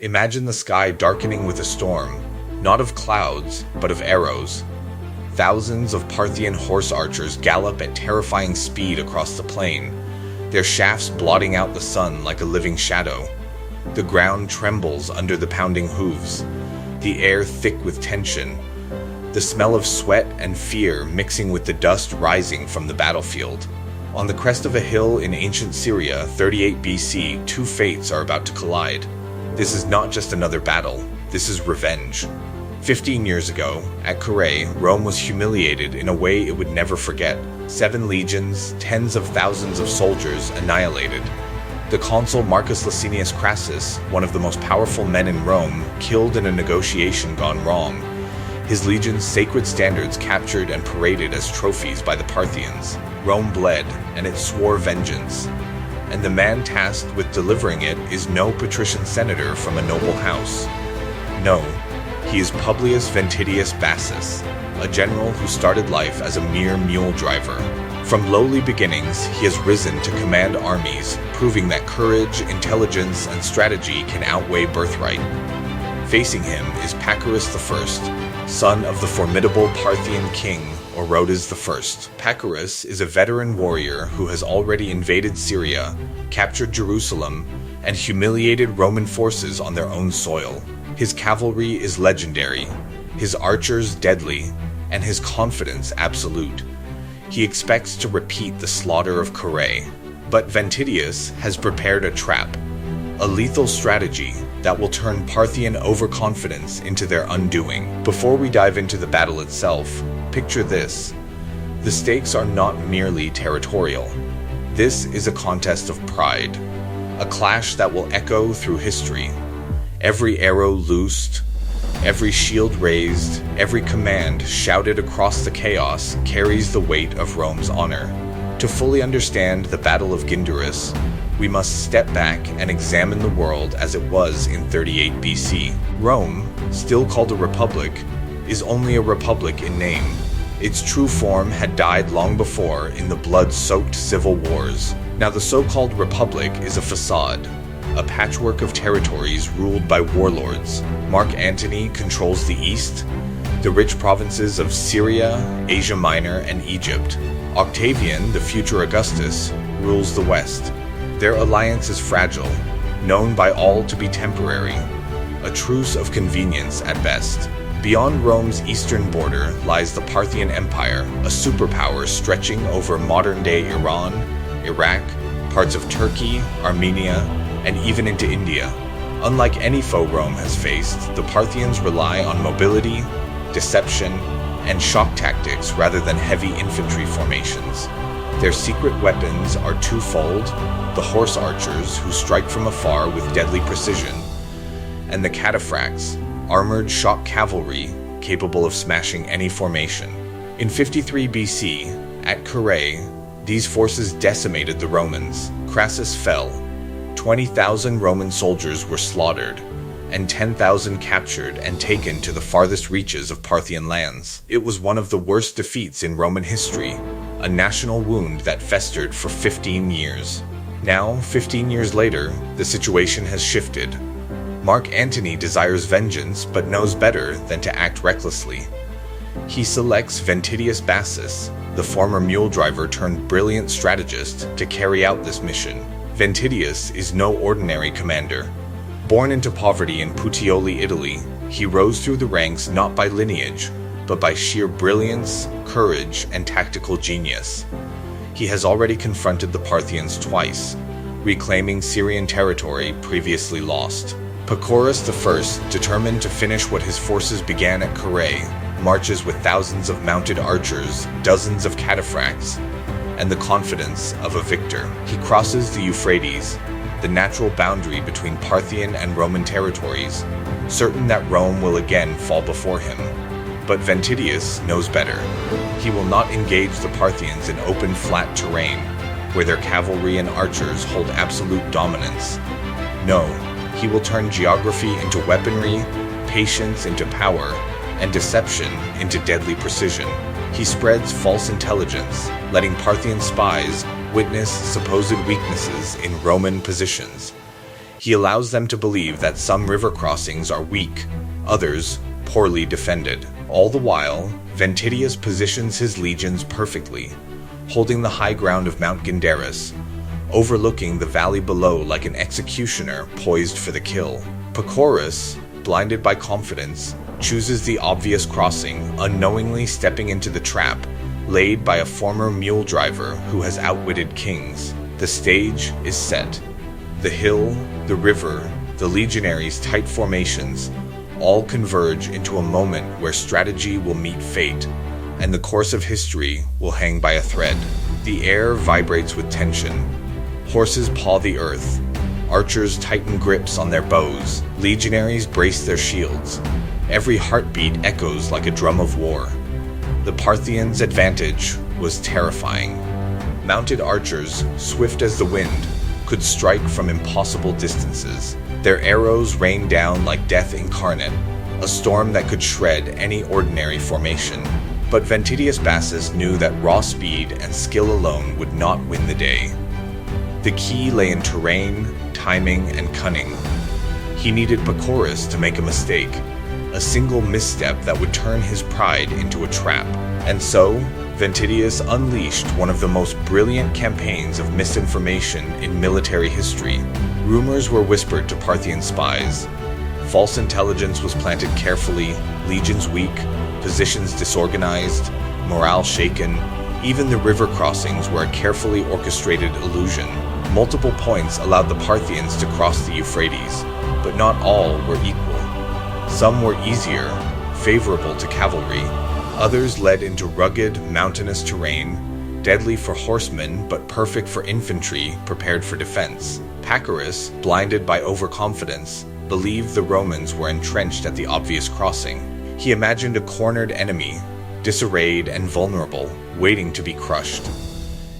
Imagine the sky darkening with a storm, not of clouds, but of arrows. Thousands of Parthian horse archers gallop at terrifying speed across the plain, their shafts blotting out the sun like a living shadow. The ground trembles under the pounding hooves, the air thick with tension, the smell of sweat and fear mixing with the dust rising from the battlefield. On the crest of a hill in ancient Syria, 38 BC, two fates are about to collide. This is not just another battle, this is revenge. 15 years ago, at Carrhae, Rome was humiliated in a way it would never forget. 7 legions, tens of thousands of soldiers annihilated. The consul Marcus Licinius Crassus, one of the most powerful men in Rome, killed in a negotiation gone wrong. His legion's sacred standards captured and paraded as trophies by the Parthians. Rome bled, and it swore vengeance. And the man tasked with delivering it is no patrician senator from a noble house. No, he is Publius Ventidius Bassus, a general who started life as a mere mule driver. From lowly beginnings, he has risen to command armies, proving that courage, intelligence, and strategy can outweigh birthright. Facing him is Pacorus I, son of the formidable Parthian King Orodes I. Pacorus is a veteran warrior who has already invaded Syria, captured Jerusalem, and humiliated Roman forces on their own soil. His cavalry is legendary, his archers deadly, and his confidence absolute. He expects to repeat the slaughter of Carrhae, but Ventidius has prepared a trap, a lethal strategy that will turn Parthian overconfidence into their undoing. Before we dive into the battle itself, picture this. The stakes are not merely territorial. This is a contest of pride, a clash that will echo through history. Every arrow loosed, every shield raised, every command shouted across the chaos carries the weight of Rome's honor. To fully understand the Battle of Gindurus, we must step back and examine the world as it was in 38 BC. Rome, still called a republic, is only a republic in name. Its true form had died long before in the blood-soaked civil wars. Now the so-called republic is a facade, a patchwork of territories ruled by warlords. Mark Antony controls the east, the rich provinces of Syria, Asia Minor, and Egypt. Octavian, the future Augustus, rules the west. Their alliance is fragile, known by all to be temporary, a truce of convenience at best. Beyond Rome's eastern border lies the Parthian Empire, a superpower stretching over modern-day Iran, Iraq, parts of Turkey, Armenia, and even into India. Unlike any foe Rome has faced, the Parthians rely on mobility, deception, and shock tactics rather than heavy infantry formations. Their secret weapons are twofold: the horse archers, who strike from afar with deadly precision, and the cataphracts, armored shock cavalry capable of smashing any formation. In 53 BC, at Carrhae, these forces decimated the Romans. Crassus fell. 20,000 Roman soldiers were slaughtered, and 10,000 captured and taken to the farthest reaches of Parthian lands. It was one of the worst defeats in Roman history, a national wound that festered for 15 years. Now, 15 years later, the situation has shifted. Mark Antony desires vengeance, but knows better than to act recklessly. He selects Ventidius Bassus, the former mule driver turned brilliant strategist, to carry out this mission. Ventidius is no ordinary commander. Born into poverty in Puteoli, Italy, he rose through the ranks not by lineage, but by sheer brilliance, courage, and tactical genius. He has already confronted the Parthians twice, reclaiming Syrian territory previously lost. Pacorus I, determined to finish what his forces began at Carrhae, marches with thousands of mounted archers, dozens of cataphracts, and the confidence of a victor. He crosses the Euphrates, the natural boundary between Parthian and Roman territories, certain that Rome will again fall before him. But Ventidius knows better. He will not engage the Parthians in open, flat terrain, where their cavalry and archers hold absolute dominance. No, he will turn geography into weaponry, patience into power, and deception into deadly precision. He spreads false intelligence, letting Parthian spies witness supposed weaknesses in Roman positions. He allows them to believe that some river crossings are weak, others poorly defended. All the while, Ventidius positions his legions perfectly, holding the high ground of Mount Gindaris, overlooking the valley below like an executioner poised for the kill. Pacorus, blinded by confidence, chooses the obvious crossing, unknowingly stepping into the trap laid by a former mule driver who has outwitted kings. The stage is set. The hill, the river, the legionaries' tight formations all converge into a moment where strategy will meet fate, and the course of history will hang by a thread. The air vibrates with tension. Horses paw the earth. Archers tighten grips on their bows. Legionaries brace their shields. Every heartbeat echoes like a drum of war. The Parthians' advantage was terrifying. Mounted archers, swift as the wind, could strike from impossible distances. Their arrows rained down like death incarnate, a storm that could shred any ordinary formation. But Ventidius Bassus knew that raw speed and skill alone would not win the day. The key lay in terrain, timing, and cunning. He needed Pacorus to make a mistake, a single misstep that would turn his pride into a trap. And so, Ventidius unleashed one of the most brilliant campaigns of misinformation in military history. Rumors were whispered to Parthian spies. False intelligence was planted carefully, legions weak, positions disorganized, morale shaken. Even the river crossings were a carefully orchestrated illusion. Multiple points allowed the Parthians to cross the Euphrates, but not all were equal. Some were easier, favorable to cavalry. Others led into rugged, mountainous terrain, deadly for horsemen but perfect for infantry prepared for defense. Pacorus, blinded by overconfidence, believed the Romans were entrenched at the obvious crossing. He imagined a cornered enemy, disarrayed and vulnerable, waiting to be crushed.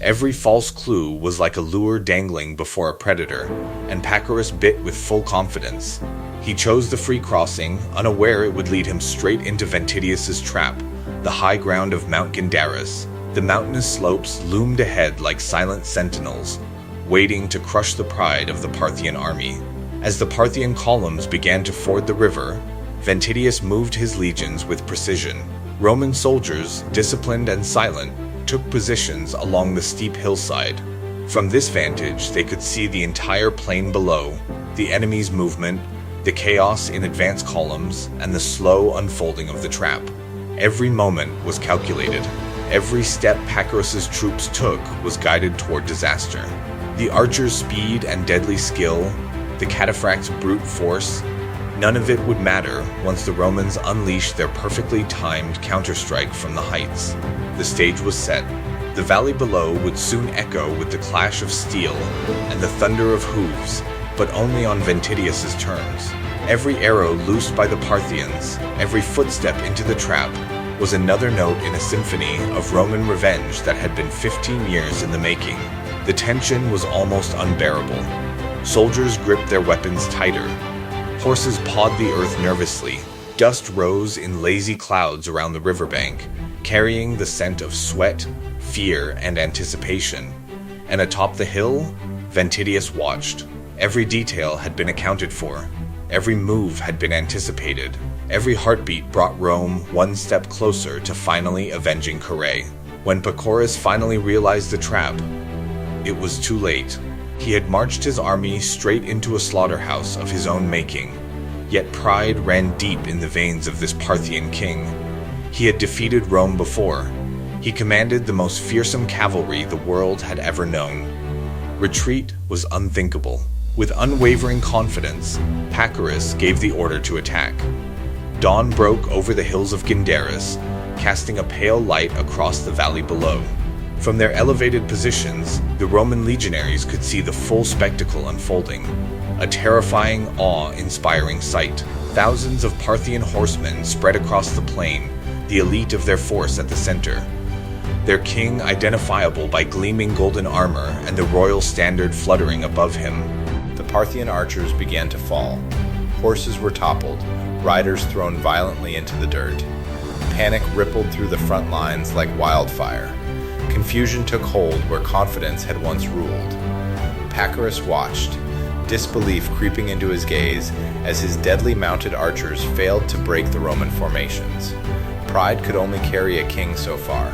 Every false clue was like a lure dangling before a predator, and Pacorus bit with full confidence. He chose the free crossing, unaware it would lead him straight into Ventidius's trap, the high ground of Mount Gindaris. The mountainous slopes loomed ahead like silent sentinels, waiting to crush the pride of the Parthian army. As the Parthian columns began to ford the river, Ventidius moved his legions with precision. Roman soldiers, disciplined and silent, took positions along the steep hillside. From this vantage, they could see the entire plain below, the enemy's movement, the chaos in advance columns, and the slow unfolding of the trap. Every moment was calculated. Every step Pacorus's troops took was guided toward disaster. The archers' speed and deadly skill, the cataphracts' brute force, none of it would matter once the Romans unleashed their perfectly timed counterstrike from the heights. The stage was set. The valley below would soon echo with the clash of steel and the thunder of hooves, but only on Ventidius's terms. Every arrow loosed by the Parthians, every footstep into the trap, was another note in a symphony of Roman revenge that had been 15 years in the making. The tension was almost unbearable. Soldiers gripped their weapons tighter. Horses pawed the earth nervously. Dust rose in lazy clouds around the riverbank, carrying the scent of sweat, fear, and anticipation. And atop the hill, Ventidius watched. Every detail had been accounted for. Every move had been anticipated. Every heartbeat brought Rome one step closer to finally avenging Carrhae. When Pacorus finally realized the trap, it was too late. He had marched his army straight into a slaughterhouse of his own making, yet pride ran deep in the veins of this Parthian king. He had defeated Rome before. He commanded the most fearsome cavalry the world had ever known. Retreat was unthinkable. With unwavering confidence, Pacorus gave the order to attack. Dawn broke over the hills of Gindaris, casting a pale light across the valley below. From their elevated positions, the Roman legionaries could see the full spectacle unfolding, a terrifying, awe-inspiring sight. Thousands of Parthian horsemen spread across the plain, the elite of their force at the center. Their king identifiable by gleaming golden armor and the royal standard fluttering above him. The Parthian archers began to fall. Horses were toppled, riders thrown violently into the dirt. Panic rippled through the front lines like wildfire. Confusion took hold where confidence had once ruled. Pacorus watched, disbelief creeping into his gaze as his deadly mounted archers failed to break the Roman formations. Pride could only carry a king so far.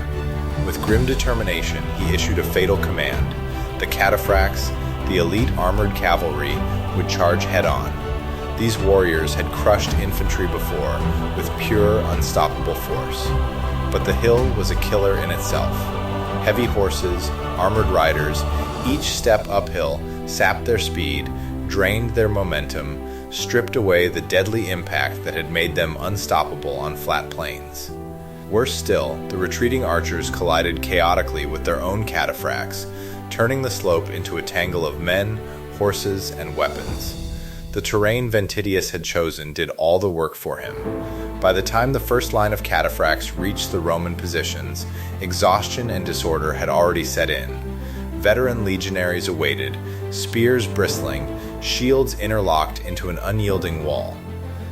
With grim determination, he issued a fatal command. The cataphracts, the elite armored cavalry, would charge head-on. These warriors had crushed infantry before with pure, unstoppable force. But the hill was a killer in itself. Heavy horses, armored riders, each step uphill sapped their speed, drained their momentum, stripped away the deadly impact that had made them unstoppable on flat plains. Worse still, the retreating archers collided chaotically with their own cataphracts, turning the slope into a tangle of men, horses, and weapons. The terrain Ventidius had chosen did all the work for him. By the time the first line of cataphracts reached the Roman positions, exhaustion and disorder had already set in. Veteran legionaries awaited, spears bristling, shields interlocked into an unyielding wall.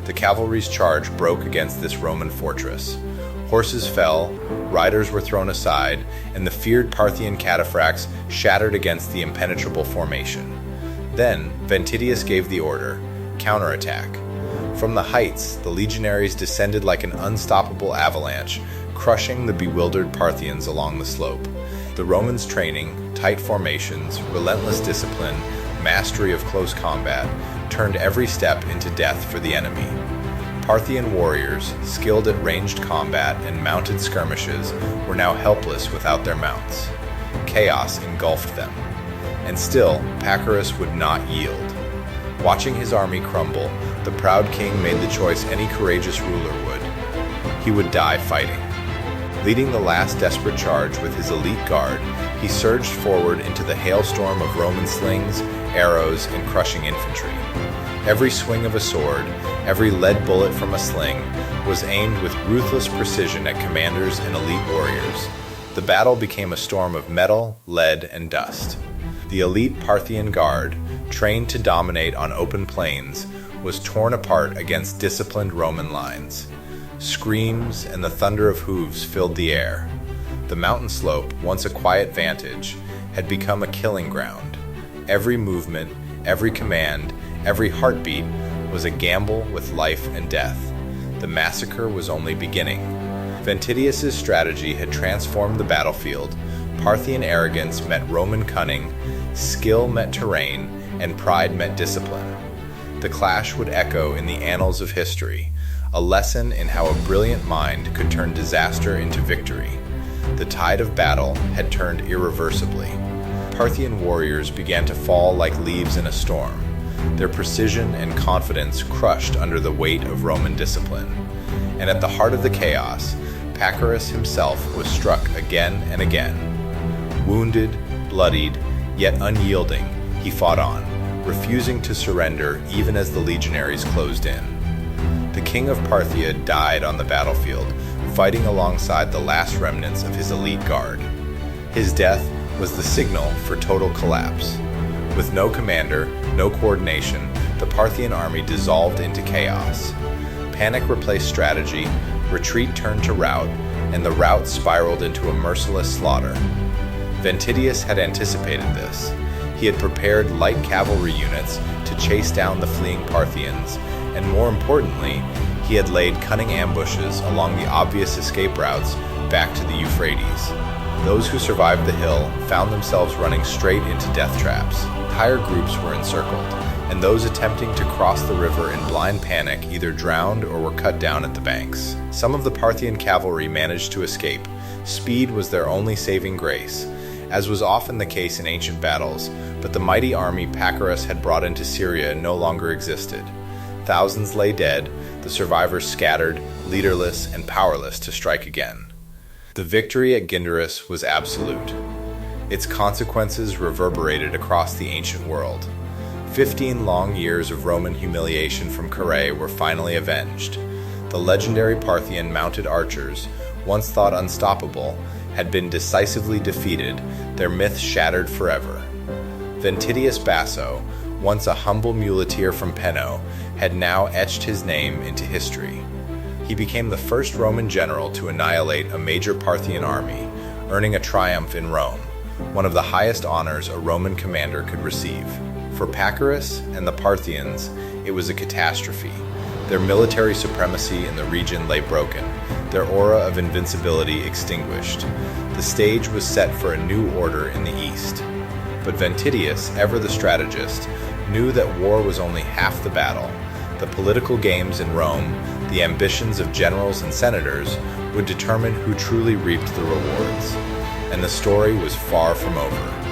The cavalry's charge broke against this Roman fortress. Horses fell, riders were thrown aside, and the feared Parthian cataphracts shattered against the impenetrable formation. Then, Ventidius gave the order: counterattack. From the heights, the legionaries descended like an unstoppable avalanche, crushing the bewildered Parthians along the slope. The Romans' training, tight formations, relentless discipline, mastery of close combat, turned every step into death for the enemy. Parthian warriors, skilled at ranged combat and mounted skirmishes, were now helpless without their mounts. Chaos engulfed them. And still, Pacorus would not yield. Watching his army crumble, the proud king made the choice any courageous ruler would. He would die fighting. Leading the last desperate charge with his elite guard, he surged forward into the hailstorm of Roman slings, arrows, and crushing infantry. Every swing of a sword, every lead bullet from a sling, was aimed with ruthless precision at commanders and elite warriors. The battle became a storm of metal, lead, and dust. The elite Parthian guard, trained to dominate on open plains, was torn apart against disciplined Roman lines. Screams and the thunder of hooves filled the air. The mountain slope, once a quiet vantage, had become a killing ground. Every movement, every command, every heartbeat was a gamble with life and death. The massacre was only beginning. Ventidius's strategy had transformed the battlefield. Parthian arrogance met Roman cunning, skill met terrain, and pride met discipline. The clash would echo in the annals of history, a lesson in how a brilliant mind could turn disaster into victory. The tide of battle had turned irreversibly. Parthian warriors began to fall like leaves in a storm, their precision and confidence crushed under the weight of Roman discipline. And at the heart of the chaos, Pacorus himself was struck again and again. Wounded, bloodied, yet unyielding, he fought on, refusing to surrender even as the legionaries closed in. The king of Parthia died on the battlefield, fighting alongside the last remnants of his elite guard. His death was the signal for total collapse. With no commander, no coordination, the Parthian army dissolved into chaos. Panic replaced strategy, retreat turned to rout, and the rout spiraled into a merciless slaughter. Ventidius had anticipated this. He had prepared light cavalry units to chase down the fleeing Parthians, and more importantly, he had laid cunning ambushes along the obvious escape routes back to the Euphrates. Those who survived the hill found themselves running straight into death traps. Entire groups were encircled, and those attempting to cross the river in blind panic either drowned or were cut down at the banks. Some of the Parthian cavalry managed to escape. Speed was their only saving grace, as was often the case in ancient battles, but the mighty army Pacorus had brought into Syria no longer existed. Thousands lay dead, the survivors scattered, leaderless, and powerless to strike again. The victory at Gindarus was absolute. Its consequences reverberated across the ancient world. 15 long years of Roman humiliation from Carrhae were finally avenged. The legendary Parthian mounted archers, once thought unstoppable, had been decisively defeated, their myth shattered forever. Ventidius Bassus, once a humble muleteer from Penno, had now etched his name into history. He became the first Roman general to annihilate a major Parthian army, earning a triumph in Rome, one of the highest honors a Roman commander could receive. For Pacorus and the Parthians, it was a catastrophe. Their military supremacy in the region lay broken, their aura of invincibility extinguished. The stage was set for a new order in the east. But Ventidius, ever the strategist, knew that war was only half the battle. The political games in Rome, the ambitions of generals and senators, would determine who truly reaped the rewards. And the story was far from over.